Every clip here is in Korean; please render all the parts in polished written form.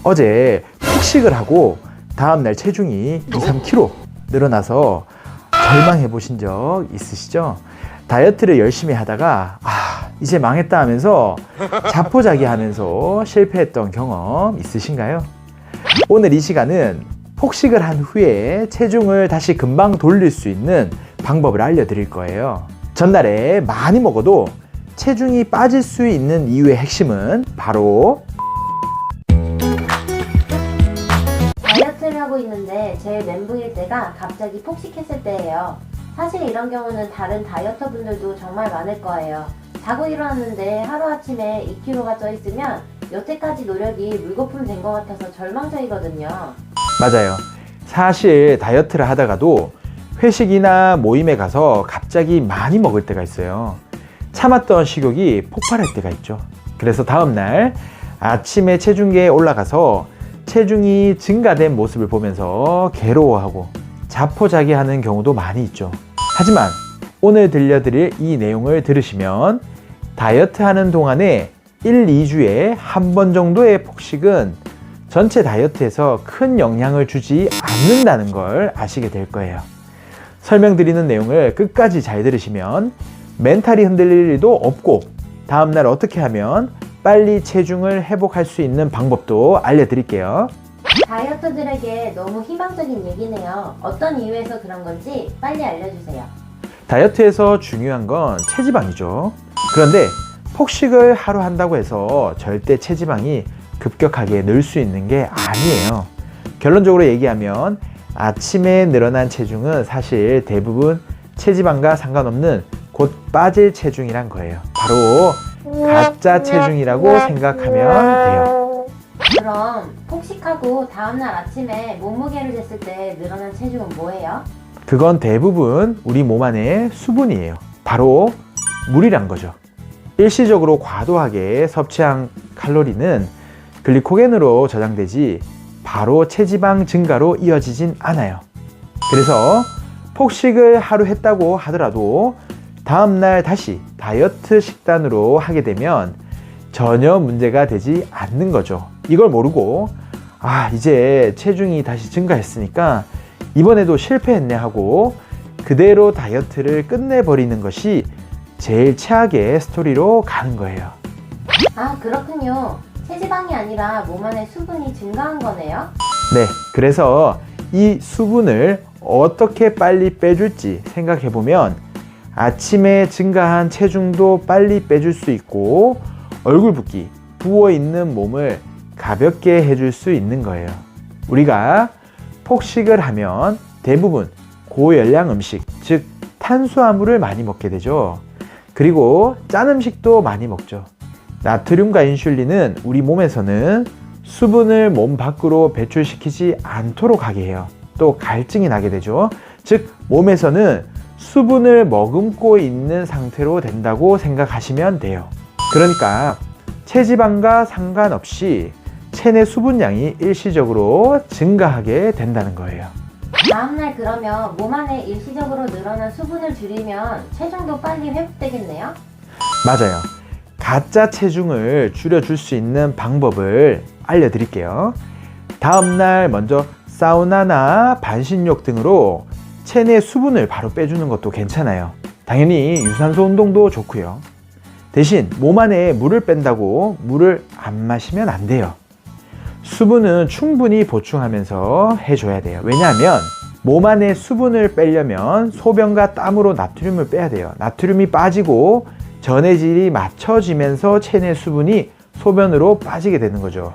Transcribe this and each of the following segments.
어제 폭식을 하고 다음날 체중이 2-3kg 늘어나서 절망해 보신 적 있으시죠? 다이어트를 열심히 하다가 이제 망했다 하면서 자포자기 하면서 실패했던 경험 있으신가요? 오늘 이 시간은 폭식을 한 후에 체중을 다시 금방 돌릴 수 있는 방법을 알려드릴 거예요. 전날에 많이 먹어도 체중이 빠질 수 있는 이유의 핵심은 바로 다이어트를 하고 있는데 제일 멘붕일 때가 갑자기 폭식했을 때예요. 사실 이런 경우는 다른 다이어터 분들도 정말 많을 거예요. 자고 일어났는데 하루아침에 2kg가 쪄 있으면 여태까지 노력이 물거품 된 것 같아서 절망적이거든요. 맞아요. 사실 다이어트를 하다가도 회식이나 모임에 가서 갑자기 많이 먹을 때가 있어요. 참았던 식욕이 폭발할 때가 있죠. 그래서 다음날 아침에 체중계에 올라가서 체중이 증가된 모습을 보면서 괴로워하고 자포자기하는 경우도 많이 있죠. 하지만 오늘 들려드릴 이 내용을 들으시면 다이어트 하는 동안에 1-2주에 한 번 정도의 폭식은 전체 다이어트에서 큰 영향을 주지 않는다는 걸 아시게 될 거예요. 설명드리는 내용을 끝까지 잘 들으시면 멘탈이 흔들릴 일도 없고 다음날 어떻게 하면 빨리 체중을 회복할 수 있는 방법도 알려드릴게요. 다이어터들에게 너무 희망적인 얘기네요. 어떤 이유에서 그런 건지 빨리 알려주세요. 다이어트에서 중요한 건 체지방이죠. 그런데 폭식을 하루 한다고 해서 절대 체지방이 급격하게 늘 수 있는 게 아니에요. 결론적으로 얘기하면 아침에 늘어난 체중은 사실 대부분 체지방과 상관없는 곧 빠질 체중이란 거예요. 바로 가짜 체중이라고 생각하면 돼요. 그럼 폭식하고 다음날 아침에 몸무게를 쟀을 때 늘어난 체중은 뭐예요? 그건 대부분 우리 몸 안에 수분이에요. 바로 물이란 거죠. 일시적으로 과도하게 섭취한 칼로리는 글리코겐으로 저장되지 바로 체지방 증가로 이어지진 않아요. 그래서 폭식을 하루 했다고 하더라도 다음날 다시 다이어트 식단으로 하게 되면 전혀 문제가 되지 않는 거죠. 이걸 모르고 이제 체중이 다시 증가했으니까 이번에도 실패했네 하고 그대로 다이어트를 끝내버리는 것이 제일 최악의 스토리로 가는 거예요. 그렇군요. 체지방이 아니라 몸 안에 수분이 증가한 거네요? 네, 그래서 이 수분을 어떻게 빨리 빼줄지 생각해보면 아침에 증가한 체중도 빨리 빼줄 수 있고 얼굴 붓기, 부어있는 몸을 가볍게 해줄 수 있는 거예요. 우리가 폭식을 하면 대부분 고열량 음식, 즉 탄수화물을 많이 먹게 되죠. 그리고 짠 음식도 많이 먹죠. 나트륨과 인슐린은 우리 몸에서는 수분을 몸 밖으로 배출시키지 않도록 하게 해요. 또 갈증이 나게 되죠. 즉 몸에서는 수분을 머금고 있는 상태로 된다고 생각하시면 돼요. 그러니까 체지방과 상관없이 체내 수분량이 일시적으로 증가하게 된다는 거예요. 다음날 그러면 몸 안에 일시적으로 늘어난 수분을 줄이면 체중도 빨리 회복되겠네요? 맞아요. 가짜 체중을 줄여줄 수 있는 방법을 알려드릴게요. 다음날 먼저 사우나나 반신욕 등으로 체내 수분을 바로 빼주는 것도 괜찮아요. 당연히 유산소 운동도 좋고요. 대신 몸 안에 물을 뺀다고 물을 안 마시면 안 돼요. 수분은 충분히 보충하면서 해줘야 돼요. 왜냐하면 몸 안에 수분을 빼려면 소변과 땀으로 나트륨을 빼야 돼요. 나트륨이 빠지고 전해질이 맞춰지면서 체내 수분이 소변으로 빠지게 되는 거죠.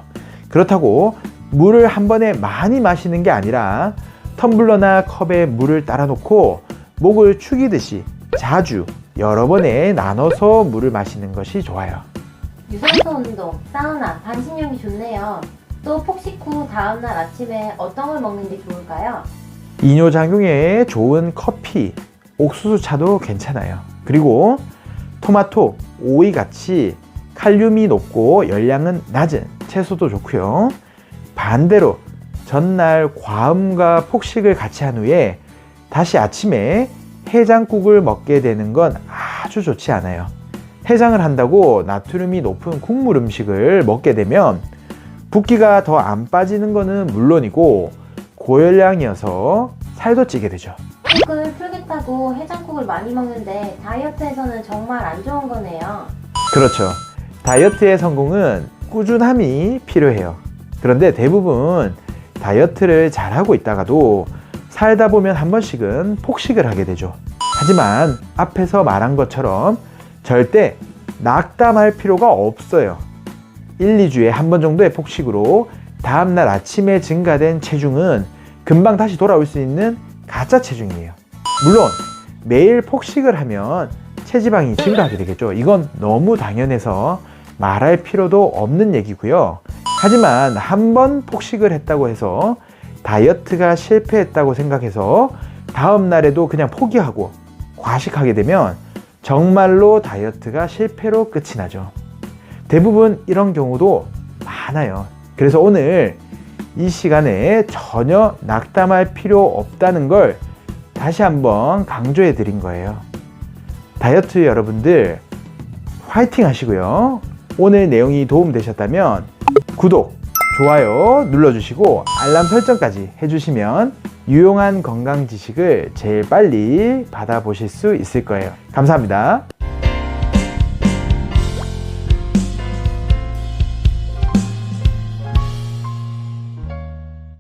그렇다고 물을 한 번에 많이 마시는 게 아니라 텀블러나 컵에 물을 따라 놓고 목을 축이듯이 자주 여러 번에 나눠서 물을 마시는 것이 좋아요. 유산소 운동, 사우나, 반신욕이 좋네요. 또 폭식 후 다음날 아침에 어떤 걸 먹는 게 좋을까요? 이뇨작용에 좋은 커피, 옥수수차도 괜찮아요. 그리고 토마토, 오이 같이 칼륨이 높고 열량은 낮은 채소도 좋고요. 반대로 전날 과음과 폭식을 같이 한 후에 다시 아침에 해장국을 먹게 되는 건 아주 좋지 않아요. 해장을 한다고 나트륨이 높은 국물 음식을 먹게 되면 붓기가 더 안 빠지는 거는 물론이고 고열량이어서 살도 찌게 되죠. 속을 풀겠다고 해장국을 많이 먹는데 다이어트에서는 정말 안 좋은 거네요. 그렇죠. 다이어트의 성공은 꾸준함이 필요해요. 그런데 대부분 다이어트를 잘하고 있다가도 살다 보면 한 번씩은 폭식을 하게 되죠. 하지만 앞에서 말한 것처럼 절대 낙담할 필요가 없어요. 1, 2주에 한 번 정도의 폭식으로 다음날 아침에 증가된 체중은 금방 다시 돌아올 수 있는 가짜 체중이에요. 물론 매일 폭식을 하면 체지방이 증가하게 되겠죠. 이건 너무 당연해서 말할 필요도 없는 얘기고요. 하지만 한 번 폭식을 했다고 해서 다이어트가 실패했다고 생각해서 다음 날에도 그냥 포기하고 과식하게 되면 정말로 다이어트가 실패로 끝이 나죠. 대부분 이런 경우도 많아요. 그래서 오늘 이 시간에 전혀 낙담할 필요 없다는 걸 다시 한번 강조해 드린 거예요. 다이어트 여러분들 화이팅 하시고요. 오늘 내용이 도움되셨다면 구독, 좋아요 눌러주시고 알람 설정까지 해주시면 유용한 건강 지식을 제일 빨리 받아보실 수 있을 거예요. 감사합니다.